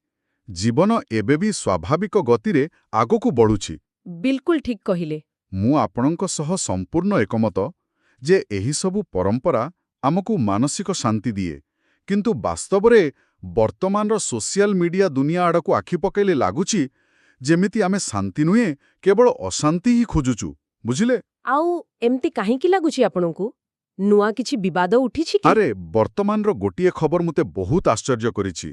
Speaker 1: ଜୀବନ ଏବେ ବି ସ୍ୱାଭାବିକ ଗତିରେ ଆଗକୁ ବଢ଼ୁଛି।
Speaker 2: ବିଲକୁଲ ଠିକ୍ କହିଲେ।
Speaker 1: ମୁଁ ଆପଣଙ୍କ ସହ ସମ୍ପୂର୍ଣ୍ଣ ଏକମତ ଯେ ଏହିସବୁ ପରମ୍ପରା ଆମକୁ ମାନସିକ ଶାନ୍ତି ଦିଏ। କିନ୍ତୁ ବାସ୍ତବରେ ବର୍ତ୍ତମାନର ସୋସିଆଲ ମିଡିଆ ଦୁନିଆ ଆଡ଼କୁ ଆଖି ପକାଇଲେ ଲାଗୁଛି ଯେମିତି ଆମେ ଶାନ୍ତି ନୁହେଁ, କେବଳ ଅଶାନ୍ତି ହିଁ ଖୋଜୁଛୁ। ବୁଝିଲେ?
Speaker 2: ଆଉ ଏମିତି କାହିଁକି ଲାଗୁଛି ଆପଣଙ୍କୁ? ନୂଆ କିଛି ବିବାଦ ଉଠିଛି କି?
Speaker 1: ଆରେ, ବର୍ତ୍ତମାନର ଗୋଟିଏ ଖବର ମୋତେ ବହୁତ ଆଶ୍ଚର୍ଯ୍ୟ କରିଛି।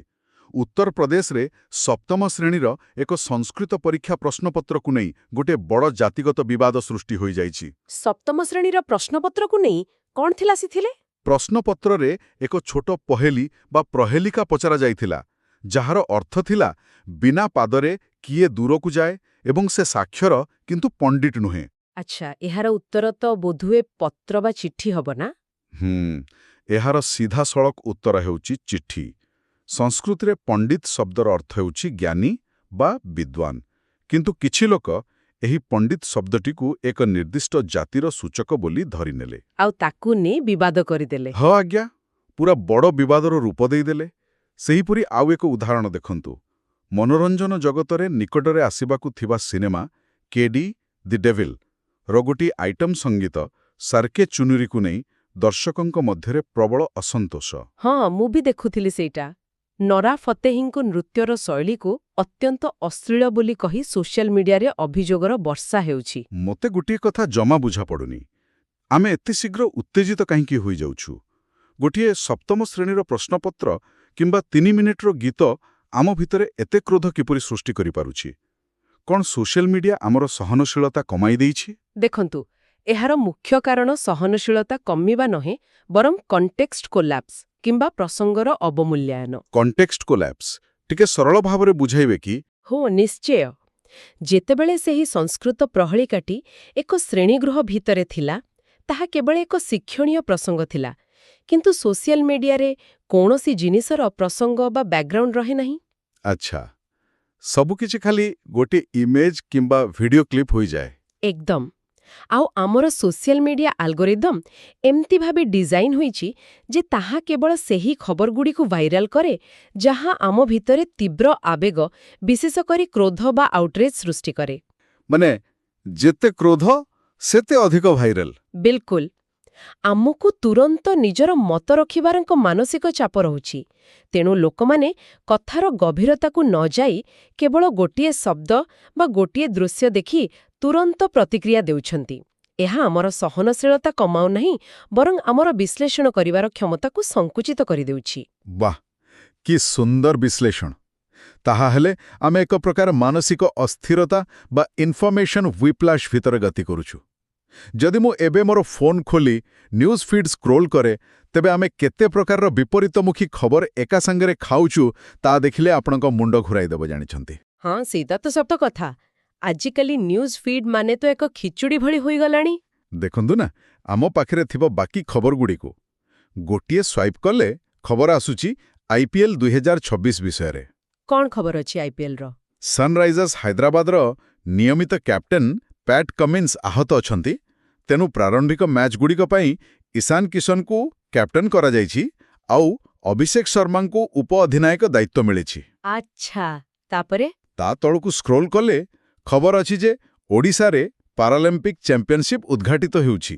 Speaker 1: ଉତ୍ତରପ୍ରଦେଶରେ ସପ୍ତମ ଶ୍ରେଣୀର ଏକ ସଂସ୍କୃତ ପରୀକ୍ଷା ପ୍ରଶ୍ନପତ୍ରକୁ ନେଇ ଗୋଟିଏ ବଡ଼ ଜାତିଗତ ବିବାଦ ସୃଷ୍ଟି ହୋଇଯାଇଛି।
Speaker 2: ସପ୍ତମ ଶ୍ରେଣୀର ପ୍ରଶ୍ନପତ୍ରକୁ ନେଇ କ'ଣ ଥିଲା ସେଥିରେ?
Speaker 1: ପ୍ରଶ୍ନପତ୍ରରେ ଏକ ଛୋଟ ପହେଲି ବା ପ୍ରହେଲିକା ପଚରାଯାଇଥିଲା, ଯାହାର ଅର୍ଥ ଥିଲା ବିନା ପାଦରେ କିଏ ଦୂରକୁ ଯାଏ ଏବଂ ସେ ସାକ୍ଷର କିନ୍ତୁ ପଣ୍ଡିତ ନୁହେଁ।
Speaker 2: ଆଚ୍ଛା, ଏହାର ଉତ୍ତର ତ ବୋଧହୁଏ ପତ୍ର ବା ଚିଠି ହବ ନା?
Speaker 1: ଏହାର ସିଧାସଳଖ ଉତ୍ତର ହେଉଛି ଚିଠି। ସଂସ୍କୃତରେ ପଣ୍ଡିତ ଶବ୍ଦର ଅର୍ଥ ହେଉଛି ଜ୍ଞାନୀ ବା ବିଦ୍ୱାନ, କିନ୍ତୁ କିଛି ଲୋକ ଏହି ପଣ୍ଡିତ ଶବ୍ଦଟିକୁ ଏକ ନିର୍ଦ୍ଦିଷ୍ଟ ଜାତିର ସୂଚକ ବୋଲି ଧରିନେଲେ।
Speaker 2: ଆଉ ତାକୁ ନେଇ ବିବାଦ କରିଦେଲେ।
Speaker 1: ହଁ ଆଜ୍ଞା, ପୁରା ବଡ଼ ବିବାଦର ରୂପ ଦେଇଦେଲେ। ସେହିପରି ଆଉ ଏକ ଉଦାହରଣ ଦେଖନ୍ତୁ। ମନୋରଞ୍ଜନ ଜଗତରେ ନିକଟରେ ଆସିବାକୁ ଥିବା ସିନେମା କେଡି ଦି ଡେଭିଲ୍ ର ଗୋଟିଏ ଆଇଟମ୍ ସଙ୍ଗୀତ ସାର୍କେ ଚୁନୁରିକୁ ନେଇ ଦର୍ଶକଙ୍କ ମଧ୍ୟରେ ପ୍ରବଳ ଅସନ୍ତୋଷ।
Speaker 2: ହଁ ମୁଁ ବି ଦେଖୁଥିଲି ସେଇଟା। ନରା ଫତେହିଙ୍କ ନୃତ୍ୟର ଶୈଳୀକୁ ଅତ୍ୟନ୍ତ ଅଶ୍ଳୀଳ ବୋଲି କହି ସୋସିଆଲ ମିଡିଆରେ ଅଭିଯୋଗର ବର୍ଷା ହେଉଛି।
Speaker 1: ମୋତେ ଗୋଟିଏ କଥା ଜମା ବୁଝାପଡ଼ୁନି। ଆମେ ଏତେ ଶୀଘ୍ର ଉତ୍ତେଜିତ କାହିଁକି ହୋଇଯାଉଛୁ? ଗୋଟିଏ ସପ୍ତମ ଶ୍ରେଣୀର ପ୍ରଶ୍ନପତ୍ର କିମ୍ବା 3 ମିନିଟର ଗୀତ ଆମ ଭିତରେ ଏତେ କ୍ରୋଧ କିପରି ସୃଷ୍ଟି କରିପାରୁଛି? କ'ଣ ସୋସିଆଲ ମିଡିଆ ଆମର ସହନଶୀଳତା କମାଇ ଦେଇଛି?
Speaker 2: ଦେଖନ୍ତୁ, ଏହାର ମୁଖ୍ୟ କାରଣ ସହନଶୀଳତା କମିବା ନୁହେଁ, ବରଂ କଣ୍ଟେକ୍ସଟ କୋଲାପ୍ସ କିମ୍ବା ପ୍ରସଙ୍ଗର ଅବମୂଲ୍ୟାୟନ।
Speaker 1: କଣ୍ଟେକ୍ସଟ କୋଲାପ୍ସ ଟିକେ ସରଳ ଭାବରେ ବୁଝାଇବେ କି?
Speaker 2: ହଁ ନିଶ୍ଚୟ। ଯେତେବେଳେ ସେହି ସଂସ୍କୃତ ପ୍ରହଳିକାଟି ଏକ ଶ୍ରେଣୀଗୃହ ଭିତରେ ଥିଲା, ତାହା କେବଳ ଏକ ଶିକ୍ଷଣୀୟ ପ୍ରସଙ୍ଗ ଥିଲା। କିନ୍ତୁ ସୋସିଆଲ ମିଡିଆରେ କୌଣସି ଜିନିଷର ପ୍ରସଙ୍ଗ ବା ବ୍ୟାକଗ୍ରାଉଣ୍ଡ ରହେ ନାହିଁ।
Speaker 1: ଆଚ୍ଛା, ସବୁକିଛି ଖାଲି ଗୋଟିଏ ଇମେଜ୍ କିମ୍ବା ଭିଡିଓ କ୍ଲିପ୍ ହୋଇଯାଏ।
Speaker 2: ଏକଦମ। ଆଉ ଆମର ସୋସିଆଲ ମିଡିଆ ଆଲଗୋରିଦମ ଏମିତି ଭାବେ ଡିଜାଇନ ହୋଇଛି ଯେ ତାହା କେବଳ ସେହି ଖବରଗୁଡ଼ିକୁ ଭାଇରାଲ କରେ ଯାହା ଆମ ଭିତରେ ତୀବ୍ର ଆବେଗ, ବିଶେଷ କରି କ୍ରୋଧ ବା ଆଉଟ୍ରେଜ୍ ସୃଷ୍ଟି କରେ।
Speaker 1: ମାନେ ଯେତେ କ୍ରୋଧ ସେତେ ଅଧିକ ଭାଇରାଲ।
Speaker 2: ବିଲକୁଲ। ଆମକୁ ତୁରନ୍ତ ନିଜର ମତ ରଖିବାର ମାନସିକ ଚାପ ରହୁଛି। ତେଣୁ ଲୋକମାନେ କଥାର ଗଭୀରତାକୁ ନ ଯାଇ କେବଳ ଗୋଟିଏ ଶବ୍ଦ ବା ଗୋଟିଏ ଦୃଶ୍ୟ ଦେଖି ତୁରନ୍ତ ପ୍ରତିକ୍ରିୟା ଦେଉଛନ୍ତି। ଏହା ଆମର ସହନଶୀଳତା କମାଉ ନାହିଁ, ବରଂ ଆମର ବିଶ୍ଳେଷଣ କରିବାର କ୍ଷମତାକୁ ସଙ୍କୁଚିତ କରିଦେଉଛି।
Speaker 1: ବାଃ, କି ସୁନ୍ଦର ବିଶ୍ଳେଷଣ! ତାହାହେଲେ ଆମେ ଏକ ପ୍ରକାର ମାନସିକ ଅସ୍ଥିରତା ବା ଇନଫର୍ମେସନ୍ ହ୍ୱିପ୍ଲାଶ ଭିତରେ ଗତି କରୁଛୁ। ଯଦି ମୁଁ ଏବେ ମୋର ଫୋନ୍ ଖୋଲି ନ୍ୟୁଜ୍ ଫିଡ୍ ସ୍କ୍ରୋଲ୍ କରେ, ତେବେ ଆମେ କେତେ ପ୍ରକାରର ବିପରୀତମୁଖୀ ଖବର ଏକା ସାଙ୍ଗରେ ଖାଉଛୁ ତାହା ଦେଖିଲେ ଆପଣଙ୍କ ମୁଣ୍ଡ ଘୁରାଇଦେବ, ଜାଣିଛନ୍ତି?
Speaker 2: ହଁ, ସେଇଟା ତ ସତ କଥା। ଆଜିକାଲି ନ୍ୟୁଜ୍ ଫିଡ୍ ମାନେ ତ ଏକ ଖିଚୁଡ଼ି ଭଳି ହୋଇଗଲାଣି।
Speaker 1: ଦେଖନ୍ତୁ ନା, ଆମ ପାଖରେ ଥିବା ବାକି ଖବରଗୁଡ଼ିକୁ ଗୋଟିଏ ସ୍ୱାଇପ୍ କଲେ ଖବର ଆସୁଛି IPL 2026 ବିଷୟରେ।
Speaker 2: କ'ଣ ଖବର ଅଛି IPLର?
Speaker 1: ସନରାଇଜର୍ସ ହାଇଦ୍ରାବାଦର ନିୟମିତ କ୍ୟାପ୍ଟେନ୍ ପ୍ୟାଟ୍ କମିନ୍ସ ଆହତ ଅଛନ୍ତି, ତେଣୁ ପ୍ରାରମ୍ଭିକ ମ୍ୟାଚ୍ଗୁଡ଼ିକ ପାଇଁ ଇଶାନ କିଶନଙ୍କୁ କ୍ୟାପ୍ଟେନ୍ କରାଯାଇଛି ଆଉ ଅଭିଷେକ ଶର୍ମାଙ୍କୁ ଉପ ଅଧିନାୟକ ଦାୟିତ୍ୱ ମିଳିଛି।
Speaker 2: ଆଚ୍ଛା, ତାପରେ?
Speaker 1: ତା ତଳକୁ ସ୍କ୍ରୋଲ୍ କଲେ ଖବର ଅଛି ଯେ ଓଡ଼ିଶାରେ ପାରାଲିମ୍ପିକ୍ ଚାମ୍ପିୟନସିପ୍ ଉଦ୍ଘାଟିତ ହେଉଛି।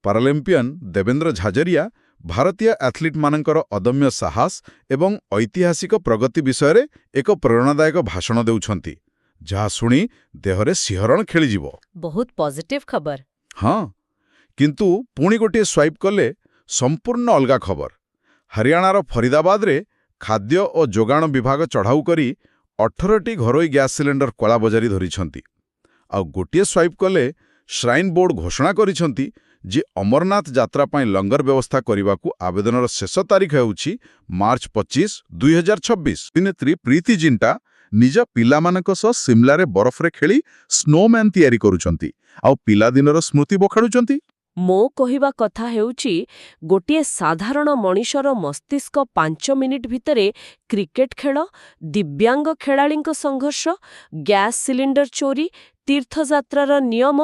Speaker 1: ପାରାଲିମ୍ପିଆନ୍ ଦେବେନ୍ଦ୍ର ଝାଝରିଆ ଭାରତୀୟ ଆଥ୍ଲିଟ୍ମାନଙ୍କର ଅଦମ୍ୟ ସାହସ ଏବଂ ଐତିହାସିକ ପ୍ରଗତି ବିଷୟରେ ଏକ ପ୍ରେରଣାଦାୟକ ଭାଷଣ ଦେଉଛନ୍ତି, ଯାହା ଶୁଣି ଦେହରେ ଶିହରଣ ଖେଳିଯିବ।
Speaker 2: ବହୁତ ପଜିଟିଭ ଖବର।
Speaker 1: ହଁ, କିନ୍ତୁ ପୁଣି ଗୋଟିଏ ସ୍ୱାଇପ୍ କଲେ ସମ୍ପୂର୍ଣ୍ଣ ଅଲଗା ଖବର। ହରିୟାଣାର ଫରିଦାବାଦରେ ଖାଦ୍ୟ ଓ ଯୋଗାଣ ବିଭାଗ ଚଢ଼ାଉ କରି 18ଟି ଘରୋଇ ଗ୍ୟାସ୍ ସିଲିଣ୍ଡର କଳାବଜାରୀ ଧରିଛନ୍ତି। ଆଉ ଗୋଟିଏ ସ୍ୱାଇପ୍ କଲେ ଶ୍ରାଇନ୍ ବୋର୍ଡ ଘୋଷଣା କରିଛନ୍ତି ଯେ ଅମରନାଥ ଯାତ୍ରା ପାଇଁ ଲଙ୍ଗର ବ୍ୟବସ୍ଥା କରିବାକୁ ଆବେଦନର ଶେଷ ତାରିଖ ହେଉଛି ମାର୍ଚ୍ଚ 25, 2026। ଅଭିନେତ୍ରୀ ପ୍ରୀତି ଜିଣ୍ଟା ନିଜ ପିଲାମାନଙ୍କ ସହ ସିମଲାରେ ବରଫରେ ଖେଳି ସ୍ନୋମ୍ୟାନ୍ ତିଆରି କରୁଛନ୍ତି ଆଉ ପିଲାଦିନର ସ୍ମୃତି ବଖାଣୁଛନ୍ତି।
Speaker 2: ମୋ କହିବା କଥା ହେଉଛି, ଗୋଟିଏ ସାଧାରଣ ମଣିଷର ମସ୍ତିଷ୍କ 5 ମିନିଟ୍ ଭିତରେ କ୍ରିକେଟ ଖେଳ, ଦିବ୍ୟାଙ୍ଗ ଖେଳାଳିଙ୍କ ସଂଘର୍ଷ, ଗ୍ୟାସ୍ ସିଲିଣ୍ଡର ଚୋରି, ତୀର୍ଥଯାତ୍ରାର ନିୟମ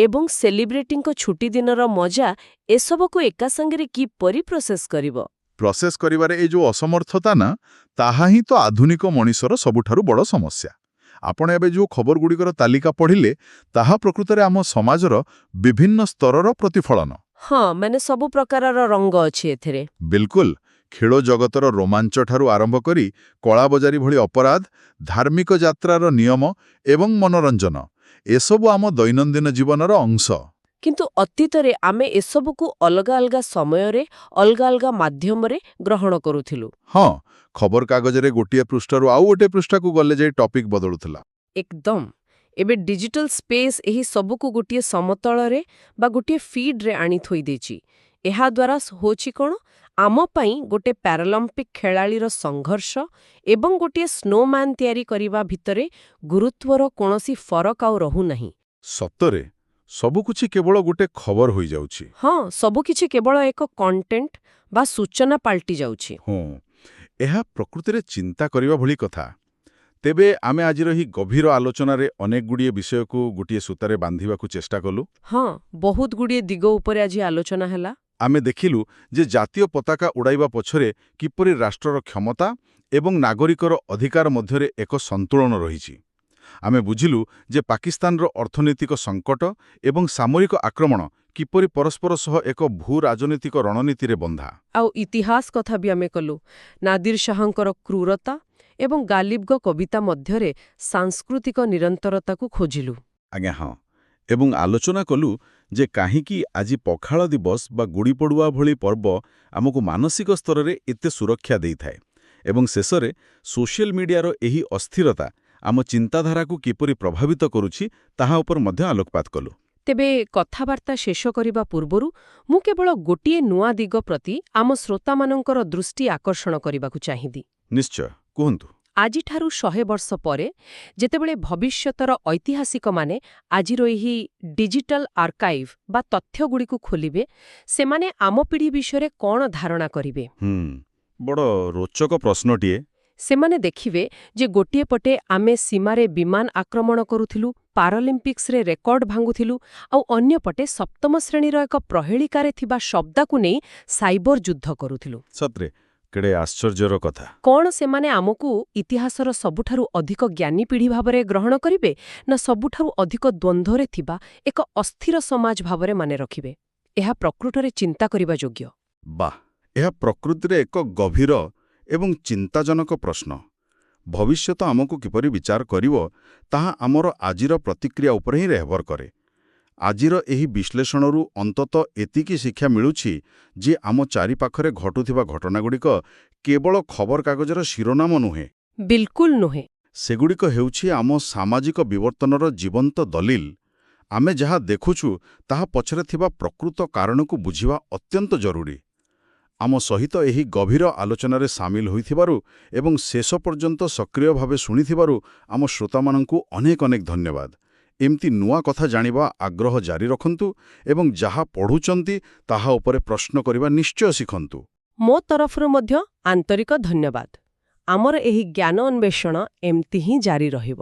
Speaker 2: ଏବଂ ସେଲିବ୍ରିଟିଙ୍କ ଛୁଟିଦିନର ମଜା ଏସବୁକୁ ଏକା ସାଙ୍ଗରେ କିପରି ପ୍ରୋସେସ୍ କରିବ?
Speaker 1: ପ୍ରୋସେସ୍ କରିବାରେ ଏ ଯେଉଁ ଅସମର୍ଥତା ନା, ତାହା ହିଁ ତ ଆଧୁନିକ ମଣିଷର ସବୁଠାରୁ ବଡ଼ ସମସ୍ୟା। ଆପଣ ଏବେ ଯେଉଁ ଖବରଗୁଡ଼ିକର ତାଲିକା ପଢ଼ିଲେ, ତାହା ପ୍ରକୃତରେ ଆମ ସମାଜର ବିଭିନ୍ନ ସ୍ତରର ପ୍ରତିଫଳନ।
Speaker 2: ହଁ, ମାନେ ସବୁ ପ୍ରକାରର ରଙ୍ଗ ଅଛି ଏଥିରେ।
Speaker 1: ବିଲକୁଲ। ଖେଳ ଜଗତର ରୋମାଞ୍ଚଠାରୁ ଆରମ୍ଭ କରି କଳାବଜାରୀ ଭଳି ଅପରାଧ, ଧାର୍ମିକ ଯାତ୍ରାର ନିୟମ ଏବଂ ମନୋରଞ୍ଜନ, ଏସବୁ ଆମ ଦୈନନ୍ଦିନ ଜୀବନର ଅଂଶ।
Speaker 2: କିନ୍ତୁ ଅତୀତରେ ଆମେ ଏସବୁକୁ ଅଲଗା ଅଲଗା ସମୟରେ, ଅଲଗା ଅଲଗା ମାଧ୍ୟମରେ ଗ୍ରହଣ କରୁଥିଲୁ।
Speaker 1: ହଁ, ଖବରକାଗଜରେ ଗୋଟିଏ ପୃଷ୍ଠାରୁ ଆଉ ଗୋଟିଏ ପୃଷ୍ଠାକୁ ଗଲେ ଯାଇ ଟପିକ୍ ବଦଳୁଥିଲା।
Speaker 2: ଏକଦମ। ଏବେ ଡିଜିଟାଲ ସ୍ପେସ୍ ଏହି ସବୁକୁ ଗୋଟିଏ ସମତଳରେ ବା ଗୋଟିଏ ଫିଡ୍ରେ ଆଣି ଥୋଇ ଦେଇଛି। ଏହାଦ୍ୱାରା ହେଉଛି କ'ଣ? ଆମ ପାଇଁ ଗୋଟେ ପ୍ୟାରାଲମ୍ପିକ୍ ଖେଳାଳିର ସଂଘର୍ଷ ଏବଂ ଗୋଟିଏ ସ୍ନୋମ୍ୟାନ୍ ତିଆରି କରିବା ଭିତରେ ଗୁରୁତ୍ୱର କୌଣସି ଫରକ ଆଉ ରହୁନାହିଁ।
Speaker 1: ସତରେ ସବୁକିଛି କେବଳ ଗୋଟେ ଖବର ହୋଇଯାଉଛି।
Speaker 2: ହଁ, ସବୁକିଛି କେବଳ ଏକ କଣ୍ଟେଣ୍ଟ ବା ସୂଚନା ପାଲଟି ଯାଉଛି।
Speaker 1: ହଁ, ଏହା ପ୍ରକୃତିରେ ଚିନ୍ତା କରିବା ଭଳି କଥା। ତେବେ ଆମେ ଆଜିର ଏହି ଗଭୀର ଆଲୋଚନାରେ ଅନେକଗୁଡ଼ିଏ ବିଷୟକୁ ଗୋଟିଏ ସୂତାରେ ବାନ୍ଧିବାକୁ ଚେଷ୍ଟା କଲୁ।
Speaker 2: ହଁ, ବହୁତ ଗୁଡ଼ିଏ ଦିଗ ଉପରେ ଆଜି ଆଲୋଚନା ହେଲା।
Speaker 1: ଆମେ ଦେଖିଲୁ ଯେ ଜାତୀୟ ପତାକା ଉଡ଼ାଇବା ପଛରେ କିପରି ରାଷ୍ଟ୍ରର କ୍ଷମତା ଏବଂ ନାଗରିକର ଅଧିକାର ମଧ୍ୟରେ ଏକ ସନ୍ତୁଳନ ରହିଛି। ଆମେ ବୁଝିଲୁ ଯେ ପାକିସ୍ତାନର ଅର୍ଥନୈତିକ ସଙ୍କଟ ଏବଂ ସାମରିକ ଆକ୍ରମଣ କିପରି ପରସ୍ପର ସହ ଏକ ଭୂ-ରାଜନୈତିକ ରଣନୀତିରେ ବନ୍ଧା।
Speaker 2: ଆଉ ଇତିହାସ କଥା ବି ଆମେ କଲୁ। ନାଦିର ଶାହଙ୍କର କ୍ରୂରତା ଏବଂ ଗାଲିବଙ୍କ କବିତା ମଧ୍ୟରେ ସାଂସ୍କୃତିକ ନିରନ୍ତରତାକୁ ଖୋଜିଲୁ।
Speaker 1: ଆଜ୍ଞା ହଁ, ଏବଂ ଆଲୋଚନା କଲୁ ଯେ କାହିଁକି ଆଜି ପଖାଳ ଦିବସ ବା ଗୁଡ଼ିପଡ଼ୁଆ ଭଳି ପର୍ବ ଆମକୁ ମାନସିକ ସ୍ତରରେ ଏତେ ସୁରକ୍ଷା ଦେଇଥାଏ, ଏବଂ ଶେଷରେ ସୋସିଆଲ ମିଡିଆର ଏହି ଅସ୍ଥିରତା ଆମ ଚିନ୍ତାଧାରାକୁ କିପରି ପ୍ରଭାବିତ କରୁଛି ତାହା ଉପରେ ମଧ୍ୟ ଆଲୋକପାତ କଲୁ।
Speaker 2: ତେବେ କଥାବାର୍ତ୍ତା ଶେଷ କରିବା ପୂର୍ବରୁ ମୁଁ କେବଳ ଗୋଟିଏ ନୂଆ ଦିଗ ପ୍ରତି ଆମ ଶ୍ରୋତାମାନଙ୍କର ଦୃଷ୍ଟି ଆକର୍ଷଣ କରିବାକୁ ଚାହିଁବି।
Speaker 1: ନିଶ୍ଚୟ, କୁହନ୍ତୁ।
Speaker 2: ଆଜିଠାରୁ 100 ବର୍ଷ ପରେ ଯେତେବେଳେ ଭବିଷ୍ୟତର ଐତିହାସିକମାନେ ଆଜିର ଏହି ଡିଜିଟାଲ ଆର୍କାଇଭ୍ ବା ତଥ୍ୟଗୁଡ଼ିକୁ ଖୋଲିବେ, ସେମାନେ ଆମ ପିଢ଼ି ବିଷୟରେ କ'ଣ ଧାରଣା କରିବେ?
Speaker 1: ବଡ଼ ରୋଚକ ପ୍ରଶ୍ନଟିଏ।
Speaker 2: ସେମାନେ ଦେଖିବେ ଯେ ଗୋଟିଏ ପଟେ ଆମେ ସୀମାରେ ବିମାନ ଆକ୍ରମଣ କରୁଥିଲୁ, ପାରାଲିମ୍ପିକ୍ସରେ ରେକର୍ଡ ଭାଙ୍ଗୁଥିଲୁ, ଆଉ ଅନ୍ୟପଟେ ସପ୍ତମ ଶ୍ରେଣୀର ଏକ ପ୍ରହେଳିକାରେ ଥିବା ଶବ୍ଦକୁ ନେଇ ସାଇବର ଯୁଦ୍ଧ କରୁଥିଲୁ।
Speaker 1: ସତରେ କେଡ଼େ ଆଶ୍ଚର୍ଯ୍ୟର କଥା।
Speaker 2: କ'ଣ ସେମାନେ ଆମକୁ ଇତିହାସର ସବୁଠାରୁ ଅଧିକ ଜ୍ଞାନୀ ପିଢ଼ି ଭାବରେ ଗ୍ରହଣ କରିବେ, ନା ସବୁଠାରୁ ଅଧିକ ଦ୍ୱନ୍ଦ୍ୱରେ ଥିବା ଏକ ଅସ୍ଥିର ସମାଜ ଭାବରେ ମାନେ ରଖିବେ? ଏହା ପ୍ରକୃତରେ ଚିନ୍ତା କରିବା ଯୋଗ୍ୟ।
Speaker 3: ବାଃ, ଏହା ପ୍ରକୃତିରେ ଏକ ଗଭୀର ଏବଂ ଚିନ୍ତାଜନକ ପ୍ରଶ୍ନ। ଭବିଷ୍ୟତ ଆମକୁ କିପରି ବିଚାର କରିବ ତାହା ଆମର ଆଜିର ପ୍ରତିକ୍ରିୟା ଉପରେ ହିଁ ନିର୍ଭର କରେ। ଆଜିର ଏହି ବିଶ୍ଳେଷଣରୁ ଅନ୍ତତଃ ଏତିକି ଶିକ୍ଷା ମିଳୁଛି ଯେ ଆମ ଚାରିପାଖରେ ଘଟୁଥିବା ଘଟଣାଗୁଡ଼ିକ କେବଳ ଖବରକାଗଜର ଶିରୋନାମ ନୁହେଁ।
Speaker 2: ବିଲକୁଲ ନୁହେଁ।
Speaker 3: ସେଗୁଡ଼ିକ ହେଉଛି ଆମ ସାମାଜିକ ବିବର୍ତ୍ତନର ଜୀବନ୍ତ ଦଲିଲ। ଆମେ ଯାହା ଦେଖୁଛୁ ତାହା ପଛରେ ଥିବା ପ୍ରକୃତ କାରଣକୁ ବୁଝିବା ଅତ୍ୟନ୍ତ ଜରୁରୀ। ଆମ ସହିତ ଏହି ଗଭୀର ଆଲୋଚନାରେ ସାମିଲ ହୋଇଥିବାରୁ ଏବଂ ଶେଷ ପର୍ଯ୍ୟନ୍ତ ସକ୍ରିୟ ଭାବେ ଶୁଣିଥିବାରୁ ଆମ ଶ୍ରୋତାମାନଙ୍କୁ ଅନେକ ଅନେକ ଧନ୍ୟବାଦ। ଏମିତି ନୂଆ କଥା ଜାଣିବା ଆଗ୍ରହ ଜାରି ରଖନ୍ତୁ ଏବଂ ଯାହା ପଢ଼ୁଛନ୍ତି ତାହା ଉପରେ ପ୍ରଶ୍ନ କରିବା ନିଶ୍ଚୟ ଶିଖନ୍ତୁ।
Speaker 2: ମୋ ତରଫରୁ ମଧ୍ୟ ଆନ୍ତରିକ ଧନ୍ୟବାଦ। ଆମର ଏହି ଜ୍ଞାନ ଅନ୍ୱେଷଣ ଏମିତି ହିଁ ଜାରି ରହିବ।